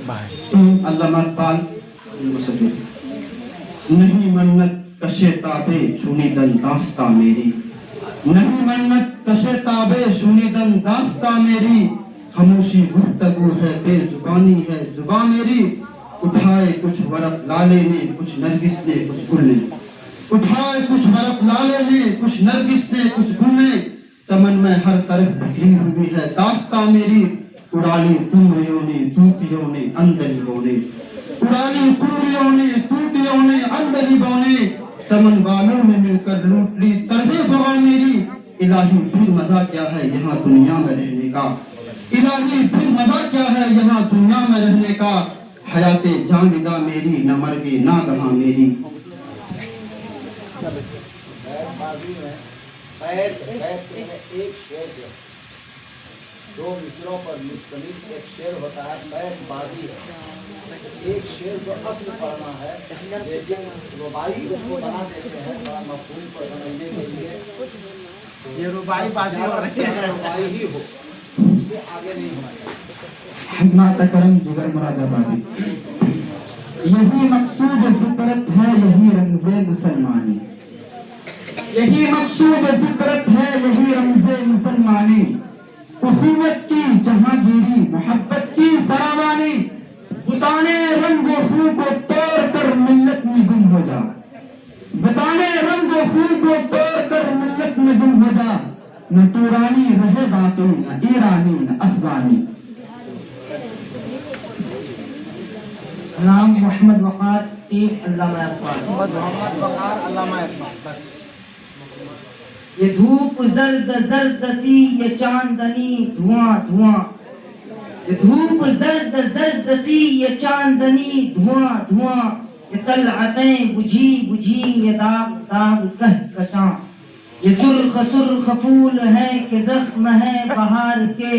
علامہ اقبال نہیں منت کشے تابے شنیدن داستہ میری، نہیں منت کشے تابے شنیدن داستہ میری، خاموشی گفتگو ہے بے زبانی ہے زبان میری، اٹھائے کچھ ورق لالے نے کچھ نرگس نے کچھ گل نے، اٹھائے کچھ ورق لالے نے کچھ نرگس نے کچھ گل نے، چمن میں ہر طرف بکھری ہوئی ہے داستہ میری، اڑالی قمریوں نے طوطیوں نے عندلیبوں نے، اڑالی قمریوں نے طوطیوں نے عندلیبوں نے، چمن والوں نے مل کر لوٹ لی طرز بغا میری، الہی پھر مزہ کیا ہے یہاں دنیا میں رہنے کا، الہی پھر مزہ کیا ہے یہاں دنیا میں رہنے کا، حیات جاندہ میری نہ مرگ ناگہاں میری۔ ایک شعر جو دو مصروں پر مشتمل ایک شعر ہوتا ہے، بیت بازی ہے، ایک شعر کو اصل پڑھنا ہے لیکن ربائی اس کو بنا دیتے ہیں بڑا مفہوم پر سمجھنے کے لیے، یہ ربائی بازی ہو رہی ہے، ربائی ہی ہو، اس سے آگے نہیں ہونا۔ حکمت کرم جگر مراد آبادی، یہی مقصود فطرت ہے یہی رمز مسلمانی، یہی مقصود فطرت ہے یہی رمز مسلمانی، اخوت کی جہانگیری محبت کی فراوانی، بتانے رنگ و خو کو توڑ کر ملت میں گم ہو جا، بتانے رنگ و خو کو توڑ کر ملت میں گم ہو جا، نہ تورانی رہے باقی نہ ایرانی نہ افغانی۔ نام محمد وقار، ٹیم علامہ اقبال۔ محمد وقار علامہ اقبال۔ بس یہ دھوپ زرد زرد سی یہ چاندنی دھواں دھواں، یہ دھوپ زرد زرد سی یہ چاندنی دھواں دھواں، یہ طلعتیں بجھی بجھی یہ داغ داغ کہکشاں، یہ سرخ سرخ پھول ہے کہ زخم ہے بہار کے،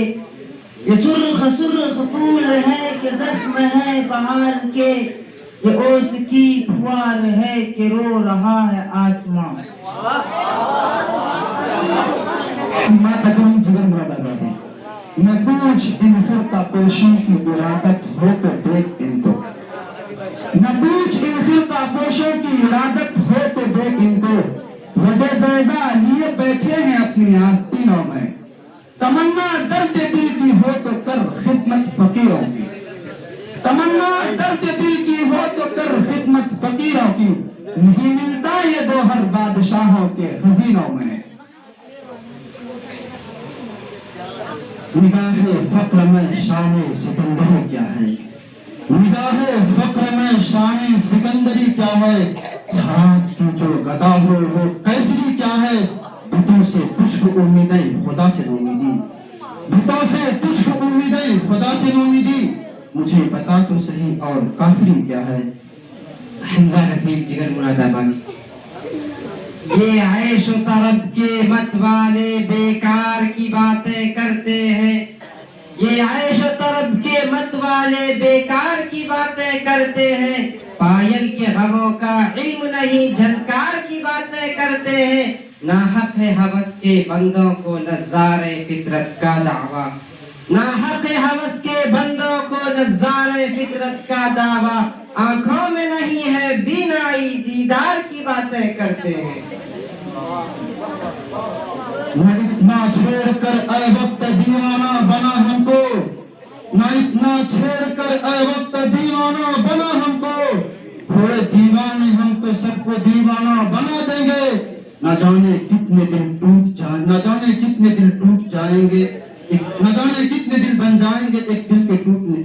یہ سرخ سرخ پھول ہے کہ زخم ہے بہار کے، یہ اوس کی پھوار ہے کہ رو رہا ہے آسماں۔ ما تکرم جگر مراد آبادی، نہ کچھ ان فرقہ پوشوں کی ارادت ہو تو دیکھ ان کو، نہ کچھ ان فرقہ پوشوں کی ارادت ہو تو دیکھ ان کو، وڈے بیضا لیے بیٹھے ہیں اپنی آستینوں میں، تمنا درد دل کی ہو تو کر خدمت فقیروں کی، تمنا درد دل کی ہو تو کر خدمت فقیروں کی، نہیں ملتا یہ دو ہر بادشاہوں کے خزینوں میں۔ نگاہ فقر میں شان سکندری کیا ہے، نگاہ فقر میں شان سکندری کیا ہے، ہاتھ کی جو گدا ہو وہ قیصری کیا ہے، بتوں سے تجھ کو امیدیں خدا سے امیدی، بتوں سے تجھ کو امیدیں خدا سے امیدی، مجھے بتا تو صحیح اور کافری کیا ہے۔ حمزہ رفیق جگر مراد آبادی۔ یہ عیش و طرب کے مت والے بیکار کی باتیں کرتے ہیں، یہ عیش و طرب کے مت والے بیکار کی باتیں کرتے ہیں، پائل کے غموں کا علم نہیں جھنکار کی باتیں کرتے ہیں، ناحق ہے ہوس کے بندوں کو نظارِ فطرت کا دعویٰ، ناحق ہے ہوس کے بندوں کو نظارِ فطرت کا دعویٰ، آنکھوں میں نہیں ہے بینائی دیدار کی باتیں کرتے ہیں۔ نہ اتنا چھوڑ کر اے وقت دیوانہ بنا ہم کو، نہ اتنا چھوڑ کر اے وقت دیوانہ بنا ہم کو، تھوڑے دیوانے ہم تو سب کو دیوانہ بنا دیں گے، نہ جانے کتنے دل ٹوٹ جائیں، نہ جانے کتنے دل ٹوٹ جائیں گے، نہ جانے کتنے دل بن جائیں گے ایک دل کے ٹوٹنے،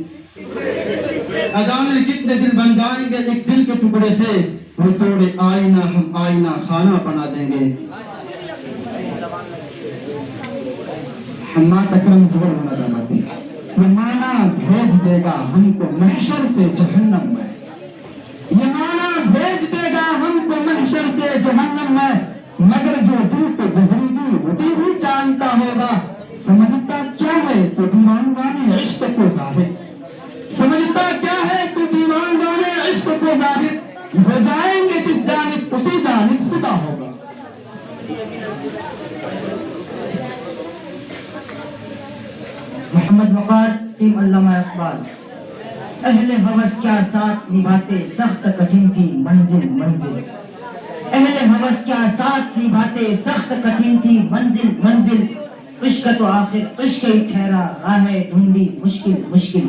نہ جانے کتنے دل بن جائیں گے ایک دل کے ٹکڑے سے، وہ توڑے آئینہ ہم آئینہ خانہ بنا دیں گے۔ حماد اکرم جگر مراد آبادی، یہ معنی بھیج دے گا ہم کو محشر سے جہنم میں، یہ معنی بھیج دے گا ہم کو محشر سے جہنم میں، مگر جو دل کو گزرے گی وہ دل بھی جانتا ہوگا، سمجھتا کیا ہے تو دیوانگانے عشق کو زاہد، سمجھتا کیا ہے تو دیوانگانے عشق کو زاہد، ہو جائیں گے کس جانب اسی جانب خدا ہوگا۔ محمد وقار، ٹیم علامہ اقبال۔ اہل ہوس کیا ساتھ نبھاتے سخت کٹھن تھی منزل منزل، اہل ہوس کیا ساتھ نبھاتے سخت کٹھن تھی منزل منزل، عشق تو آخر عشق ہی ٹھہرا راہیں ڈھونڈی مشکل مشکل،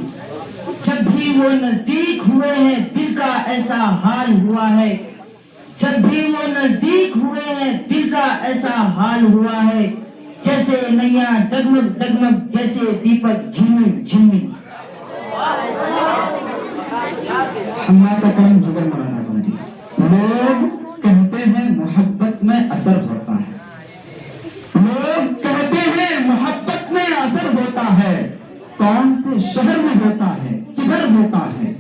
جب بھی وہ نزدیک ہوئے ہیں دل کا ایسا حال ہوا ہے، جب بھی وہ نزدیک ہوئے ہیں دل کا ایسا حال ہوا ہے، جیسے نیا ڈگمگ ڈگمگ جیسے دیپک جھلمل جھلمل۔ اللہ کا کرم جگر مولانا بندی۔ لوگ کہتے ہیں محبت میں اثر ہوتا ہے، لوگ کہتے ہیں محبت میں اثر ہوتا ہے، کون سے شہر میں ہوتا ہے کدھر ہوتا ہے؟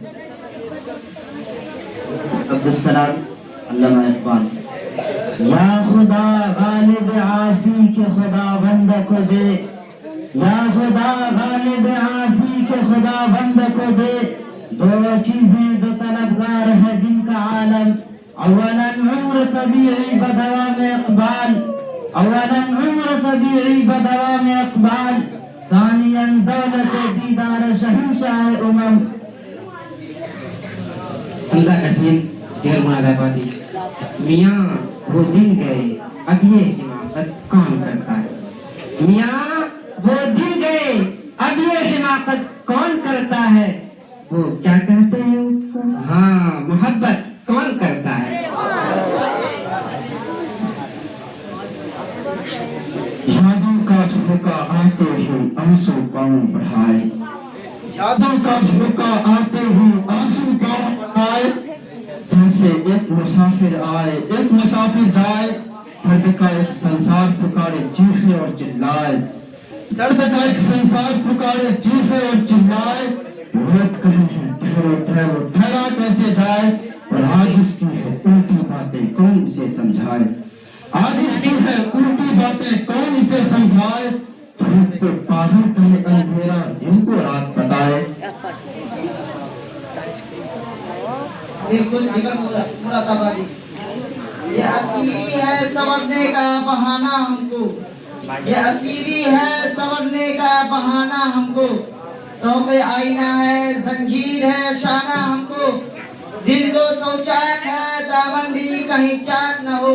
عبدالسلام علامہ اقبال۔ یا خدا غالب عاصی کے خدا بند کو دے، یا خدا غالب عاصی کے خدا بند کو دے، دو چیزیں دو طلبگار ہے جن کا عالم، اولاً عمر طبیعی بدوام اقبال، اولاً عمر طبیعی بدوام اقبال، ثانیاً دولت دیدار شہنشاہ امم۔ حمزہ کثیر جگر مراد آبادی۔ میاں وہ دن گئے اب یہ حماقت کون کرتا ہے، میاں وہ دن گئے اب یہ حماقت کون کرتا ہے، وہ کیا کہتے ہیں اس کو، ہاں محبت کون کرتا ہے۔ یادوں کا جھونکا آتے ہی آنسو پاؤں بڑھائے، یادوں کا جھونکا آتے ہی آنسو پاؤں بڑھائے، جیسے ایک مسافر آئے ایک مسافر جائے، درد کا ایک سنسار پکارے چیخے اور چلائے، درد کا ایک سنسار پکارے چیخے اور چلائے، لوگ کہیں ہیں ٹھہرو ٹھہرو ٹھہرا کیسے جائے، اور آج اس کی ہے الٹی باتیں کون اسے سمجھائے، آج اس کی ہے الٹی باتیں کون اسے سمجھائے، دھوپ کو پاگل کہے اندھیرا دن کو رات بتائے۔ مراد آبادی۔ یہ اسیری ہے سنورنے کا بہانہ ہم کو، یہ اسیری ہے سنورنے کا بہانہ ہم کو، توق آئینہ ہے زنجیر ہے شانہ ہم کو، دل تو سوچان ہے دامن بھی کہیں چاک نہ ہو،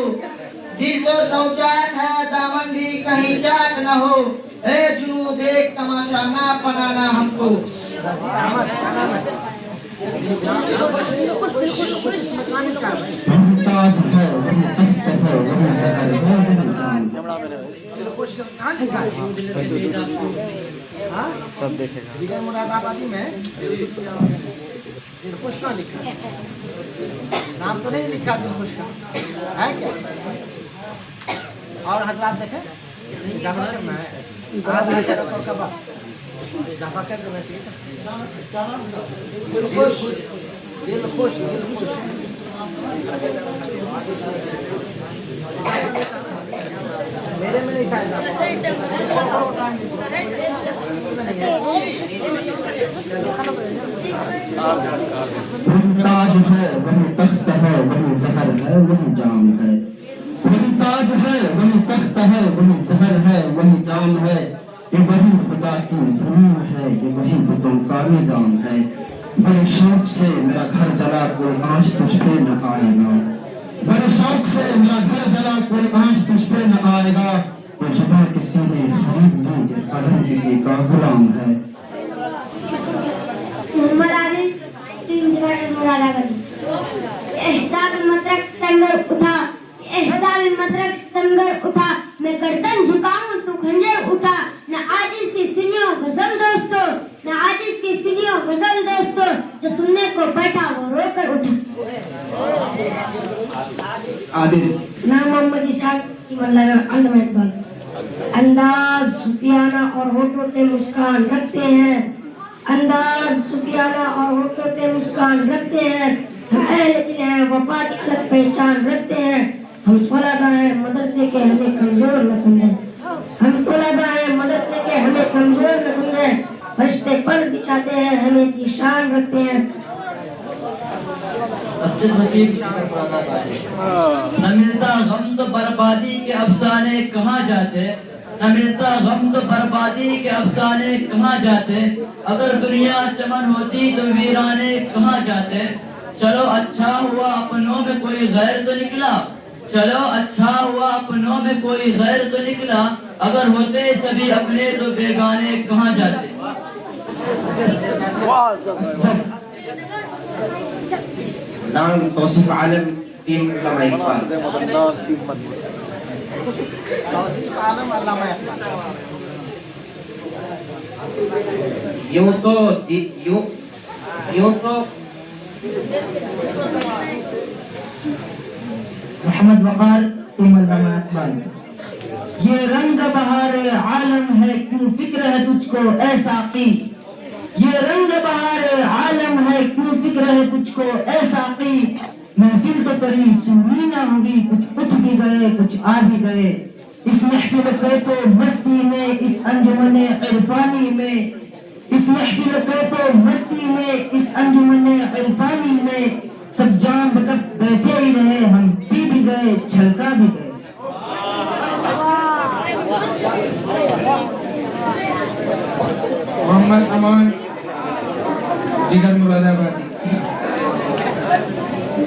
دل تو سوچان ہے دامن بھی کہیں چاک نہ ہو، اے جنو دیکھ تماشا نہ بنانا ہم کو۔ تاج ہے وہی تخت ہے وہی زہر ہے وہی جان۔ سب دیکھے گا جگر مراد آبادی میں دلخوش کا لکھا ہے، نام تو نہیں لکھا دلخوش کا ہے کیا؟ اور حضرات دیکھیں اضافہ کرنا ہے، آدھا رقم کا بعد اضافہ کر دینا چاہیے۔ دلخوش دلخوش دلخوش میرے میں نہیں تھا وہی تاج ہے وہی تخت ہے وہی زہر ہے وہی جام ہے، وہی تاج ہے وہی تخت ہے وہی زہر ہے وہی جام ہے، یہ وہی خدا کی زمین ہے یہ وہی بتوں کا نظام ہے، بڑے شوق سے میرا گھر جلا کوئی آنچ تجھ پہ نہ آئے گا، بڑے شوق سے میرا گھر جلا کوئی آنچ تجھ پہ نہ آئے گا، وہ صبح کسی نے خرید لی یہ قدم کسی کا غلام ہے۔ محمد عادل تین جگہ مراد آبادی۔ احزاب مدرک ستنگر اٹھا، احزاب مدرک ستنگر اٹھا، میں گردن جھکاؤں تو خنجر اٹھا، نہ عاجز کی سنیو غزل دوستو، نہ عاجز کی سنیو غزل دوستو، جو سننے کو بیٹھا وہ رو کر اٹھا۔ عادل نام محمد اسحاق علامہ اقبال۔ انداز صوفیانہ اور ہونٹوں پہ مسکان رکھتے ہیں، انداز صوفیانہ اور ہونٹوں پہ مسکان رکھتے ہیں، ہم اہل دل ہیں وفا کی الگ پہچان رکھتے ہیں، ہم طلباء ہیں مدرسے کے ہمیں کمزور نہ سمجھیں، ہم طلباء ہیں مدرسے کے ہمیں کمزور نہ سمجھیں، فرشتے پر بچھاتے ہیں ہمیں سی شان رکھتے ہیں۔ اسجد حسین شکر پرانا نہ ملتا غم تو بربادی کے افسانے کہاں جاتے، نہ ملتا غم تو بربادی کے افسانے کہاں جاتے، اگر دنیا چمن ہوتی تو ویرانے کہاں جاتے، چلو اچھا ہوا اپنوں میں کوئی غیر تو نکلا، چلو اچھا ہوا اپنوں میں کوئی غیر تو نکلا، اگر ہوتے سبھی اپنے تو بیگانے کہاں جاتے۔ نام توصیف عالم ٹیم علامہ اقبال۔ توصیف عالم علامہ اقبال۔ یوں تو محمد وقار ٹیم علامہ اقبال۔ یہ رنگ بہار عالم ہے کیوں فکر ہے تجھ کو اے ساقی، یہ رنگ بہار عالم ہے کیوں فکر ہے تجھ کو اے ساقی، محفل تو پری سنی نہ ہوئی، کچھ اٹھ بھی گئے کچھ آ بھی گئے، اس محفل کو مستی میں اس انجمن عرفانی میں، اس محفل کو مستی میں اس انجمن عرفانی میں، سب جان بکف بیٹھے ہی رہے، ہم پی بھی گئے چھلکا بھی گئے۔ محمد امان جگر مراد آبادی۔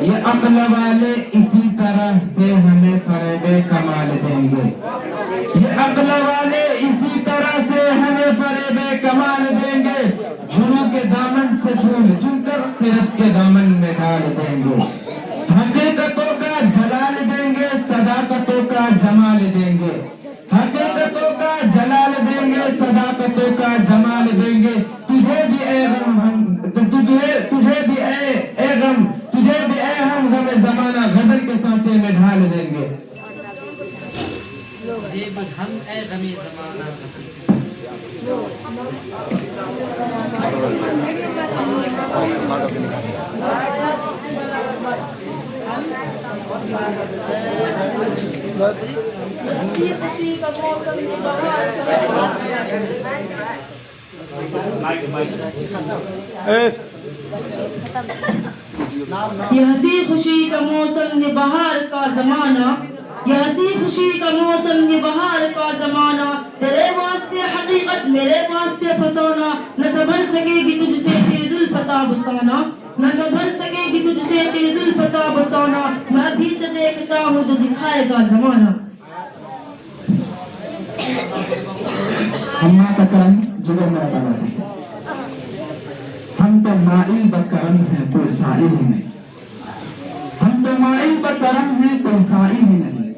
یہ عقل والے اسی طرح سے ہمیں فریب کمال دیں گے، یہ عقل والے اسی طرح سے ہمیں فریب کمال دیں گے، جھولوں کے دامن سے جھول جھول کر خرف کے دامن میں ڈال دیں گے، حقیقتوں کا جلال دیں گے صداقتوں کا جمال دیں گے، حقیقتوں کا جلال دیں گے صداقتوں کا جمال دیں گے، تجھے بھی اے غم تجھے بھی اے غم تجھے بھی اے ہم غم زمانہ غزل کے سانچے میں ڈھال دیں گے۔ ہم اے غمی زمانہ خوشی کا موسم یہ ہنسی خوشی کا موسم یہ بہار کا زمانہ، یہ ہنسی خوشی کا موسم یہ بہار کا زمانہ، تیرے واسطے حقیقت میرے واسطے فسانہ، نہ سنبھل سکے گی تجھ سے تیرے دل پتا بسانا، نہ سنبھل سکے گی تجھ سے تیرے دل پتا بسانا، میں ابھی سے دیکھتا ہوں جو دکھائے گا زمانہ۔ ہم کرم جگر مراد آبادی۔ ہم تو مائل بکرم ہیں کوئی سائل ہی نہیں، ہم تو مائل بکرم ہیں کوئی سائل ہی نہیں،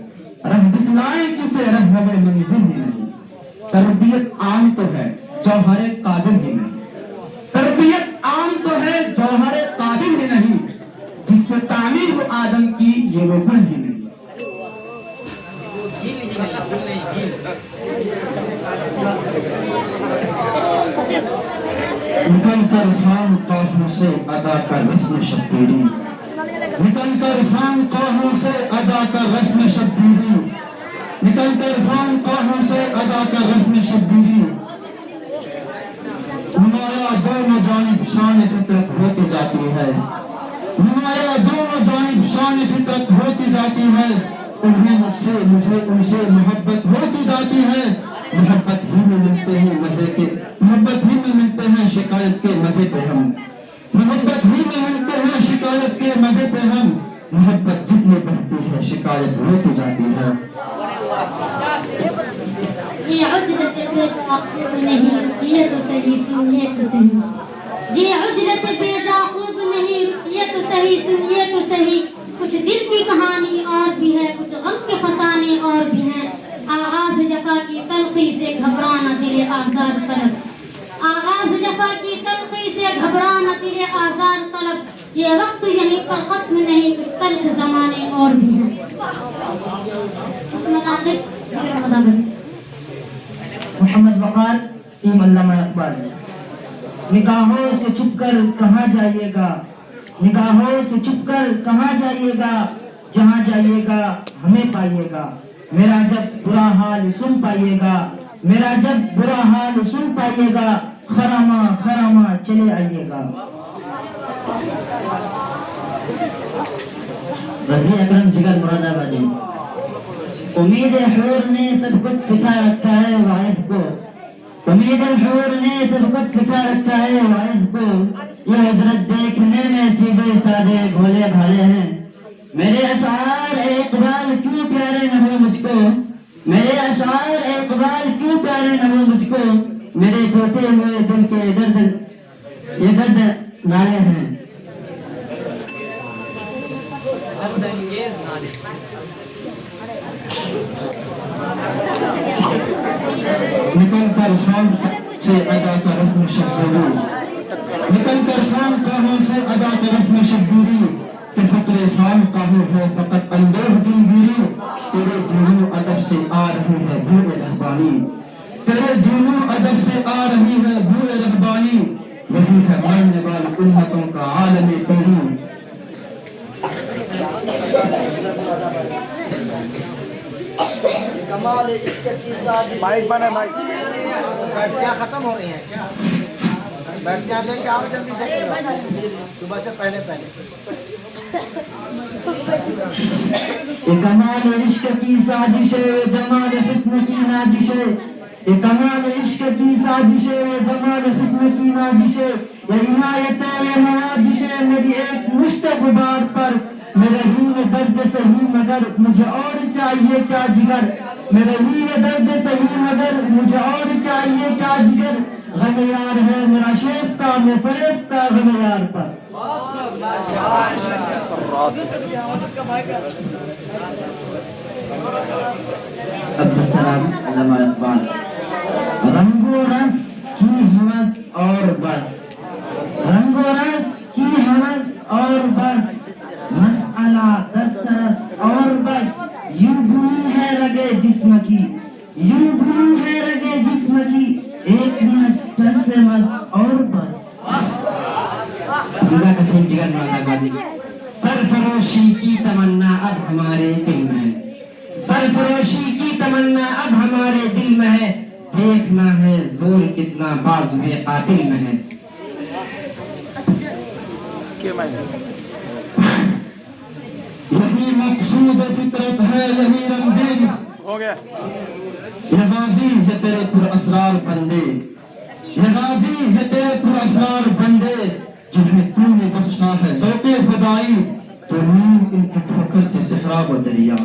رہ دکھلائے کسے رہب منزل ہی نہیں، تربیت عام تو ہے جوہر قابل ہی نہیں، تربیت عام تو ہے جوہر قابل ہی نہیں، جس سے تعمیر ہو آدم کی یہ وہ گل ہی نہیں۔ نکل کر خان قوہوں سے ادا کر رسم شبیری، نکل کر خان قوہوں سے ادا کر رسم شبیری، نکل کر خان قوہوں سے ادا کر رسم شبیری، نمایاں دونوں جانب شان فطرت ہوتی جاتی ہے، نمایاں دونوں جانب شان فطرت ہوتی جاتی ہے، انہیں مجھ سے مجھے ان سے محبت ہوتی جاتی ہے، محبت ہی میں ملتے ہیں مزے کے، محبت ہی میں ملتے ہیں شکایت کے مزے پہ ہم، محبت ہی میں ملتے ہیں شکایت کے مزے پہ ہم، محبت جتنی بڑھتی ہے شکایت ہوتی جاتی ہے۔ یہ عجلت بے تعاقب نہیں، رکیے تو صحیح سنیے تو صحیح، یہ عجلت بے تعاقب نہیں، رکیے تو صحیح سنیے تو صحیح، کچھ دل کی کہانی اور بھی ہے، کچھ غم کے فسانے اور بھی ہیں، آغاز جفا کی تلخی سے گھبرانا تیرے آزار طلب، آغاز جفا کی تلخی سے گھبرانا تیرے آزار طلب، یہ وقت یہیں پر ختم نہیں، کچھ تلخ زمانے اور بھی ہیں۔ محمد وقار ٹیم علامہ اقبال۔ نگاہوں سے چھپ کر کہاں جائیے گا، نگاہوں سے چھپ کر کہاں جائیے گا، جہاں جائیے گا ہمیں پائیے گا، میرا جب برا حال سن پائیے گا، میرا جب برا حال سن پائیے گا، خراما خراما چلے آئیے گا۔ رضی اکرم جگر مراد آبادی۔ امید حور نے سب کچھ سکھا رکھا ہے واعظ کو، امید حور نے سب کچھ سکھا رکھا ہے واعظ کو، یہ حضرت دیکھنے میں سیدھے سادے بھولے بھالے ہیں، میرے اشعار اقبال کیوں پیارے نہ ہو مجھ کو، میرے اشعار اقبال کیوں پیارے نہ ہو مجھ کو، میرے ٹوٹے ہوئے دل کے درد یہ درد نالے ہیں۔ نکل کر خان سے ادا کا رسم شبدوری، نکل کر خان کاہوں سے ادا کا رسم شبدوری، کہ فقر خان کاہوں ہے فقط اندوہ دلگیری، تیرے دونوں ادب سے آ رہی ہے بو رہبانی، تیرے دونوں ادب سے آ رہی ہے بو رہبانی، وہی ہے ماننے والی امتوں کا عالم پیری۔ کمال عشق کی سازش، مائک بنا مائک، بیٹھیاں ختم ہو رہی ہیں کیا؟ بیٹھیاں لے کے آؤ جلدی سے، صبح سے پہلے یہ کمال عشق کی سازش ہے، جمال حسن کی نازش ہے، یہ کمال عشق کی سازش ہے، جمال حسن کی نازش ہے، یہ عنایت ہے یہ نوازش ہے میری ایک مشت غبار پر، میرے ہی میں درد سہی مگر مجھے اور چاہیے کیا جگر، میرے ہی میں درد سہی مگر مجھے اور چاہیے کیا جگر، غم یار ہے میرا شیفتہ میں فریفتہ غم یار پر۔ عبدالسلام علامہ اقبال۔ رنگ و رس کی ہوس اور بس، رنگ و رس کی ہوس اور بس، مسئلہ دسترس اور بس، یوں بنی ہے رگے جسم کی، یوں بنی ہے رگے جسم کی، ایک نس دس مس اور بس۔ جگر مرادآبادی۔ سرفروشی کی تمنا اب ہمارے دل میں ہے، سرفروشی کی تمنا اب ہمارے دل میں ہے، دیکھنا ہے زور کتنا بازوئے قاتل میں ہے۔ یہی مقصود فطرت ہے یہی رمزی، ہو گیا۔ یہ غازی ہے تیرے پر اسرار بندے، یہ غازی ہے تیرے پر اسرار بندے، جنہیں تو نے بخشا ہے ذوق خدائی، تو نور ان کی ٹھوکر سے صحرا و دریا،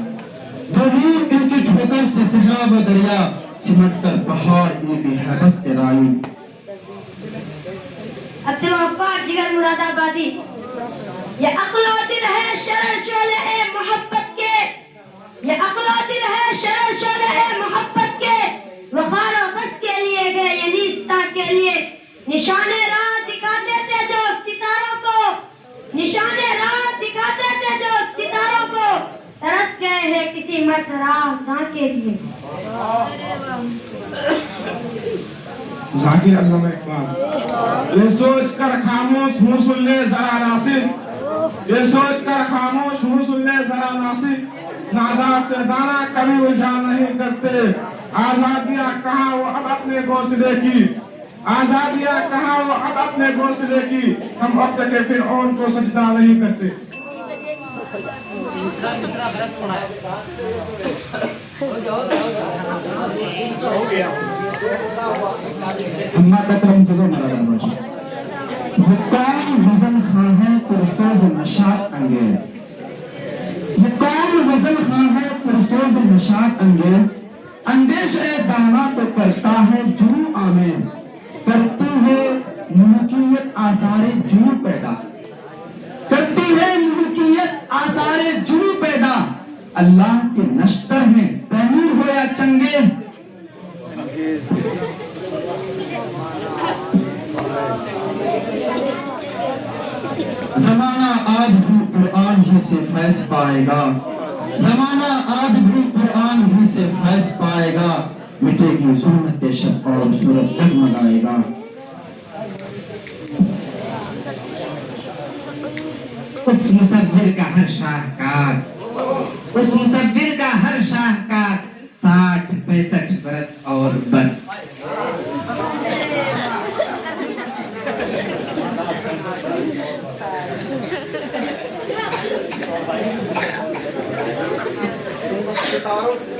تو نور ان کی ٹھوکر سے صحرا و دریا، سمٹ کر پہاڑ ان کی حیبت سے رائی۔ عبدالغفار جگر مراد آبادی۔ یہ عقل و دل ہے شرر شعلہ محبت کے، یہ عقل و دل ہے شرر شعلہ محبت کے، وقار و غص کے لیے گئے یہ نیستہ کے لیے، نشان راہ دکھاتے تھے جو ستاروں کو، نشان راہ دکھاتے تھے جو ستاروں کو، ترس گئے ہیں کسی مت راہ داں کے لیے۔ ذاکر علامہ اقبال۔ یہ سوچ کر خاموش ہوں سن لے ذرا ناصر، یہ سوچ کر خاموش ہوں سن لے ذرا ناصر، نادا سے دانا کبھی الجھا نہیں کرتے، آزادیاں کہاں وہ اب اپنے گھونسلے کی، آزادیاں کہاں وہ اب اپنے گھونسلے کی، ہم وقت کے فرعون کو سجدہ نہیں کرتے۔ محمد اکرم جگر مرادآبادی۔ یہ کون غزل خواں ہے پرسوز و نشاط انگیز، یہ کون غزل خواں ہے پرسوز و نشاط انگیز، اندیشہ دانا تو کرتا ہے جنوں آمیز، کرتی ہے ملوکیت آثار جنوں پیدا، کرتی ہے ملوکیت آثار جنوں پیدا، اللہ کے نشتر ہیں تیمور ہو یا چنگیز۔ زمانہ آج بھی قرآن ہی سے فیض پائے گا، زمانہ آج بھی قرآن ہی سے فیض پائے گا، مٹے گی ظلمت شب اور سورج جگمگائے گا۔ اس مصور کا ہر شاہکار، اس مصور کا ہر شاہکار 60-65 برس اور بس۔ ستاروں سے